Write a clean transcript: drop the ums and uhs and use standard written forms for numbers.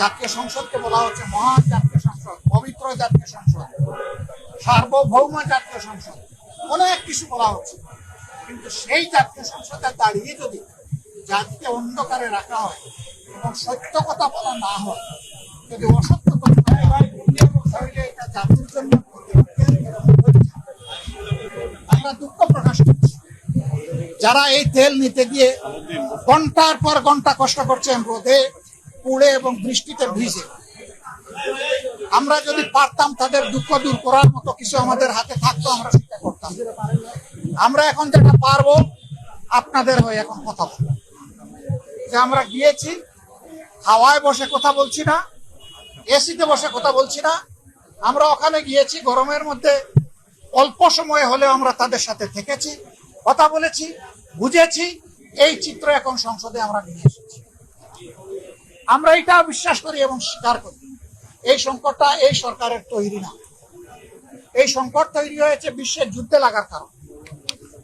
জাতীয় সংসদকে বলা হচ্ছে মহান জাতীয় সংসদ, পবিত্র জাতীয় সংসদ, সার্বভৌম জাতীয় সংসদ, অনেক কিছু বলা হচ্ছে। কিন্তু সেই জাতীয় সংসদে দাঁড়িয়ে যদি জাতিকে অন্ধকারে রাখা হয় এবং সত্য কথা বলা না হয়, যদি অসত্য কথা বলা হয়, তাহলে এটা জাতির জন্য আমরা দুঃখ প্রকাশ করছি। যারা এই তেল নিতে গিয়ে ঘন্টার পর ঘন্টা কষ্ট করছেন রোদে পুড়ে এবং বৃষ্টিতে ভিজে, আমরা যদি পারতাম তাদের দুঃখ দূর করার মতো কিছু আমাদের হাতে থাকতো, আমরা সেটা করতাম। আমরা এখন যেটা পারবো, আপনাদের হয়ে এখন কথা বলবো যে আমরা গিয়েছি, হাওয়ায় বসে কথা বলছি না, এসিতে বসে কথা বলছি না, আমরা ওখানে গিয়েছি গরমের মধ্যে, অল্প সময় হলেও আমরা তাদের সাথে থেকেছি, কথা বলেছি, বুঝেছি। এই চিত্র এখন সংসদে আমরা নিয়ে এসেছি। আমরা এটা বিশ্বাস করি এবং স্বীকার করি, এই সংকটটা এই সরকারের তৈরি না। এই সংকট তৈরি হয়েছে বিশ্বের যুদ্ধে লাগার কারণে।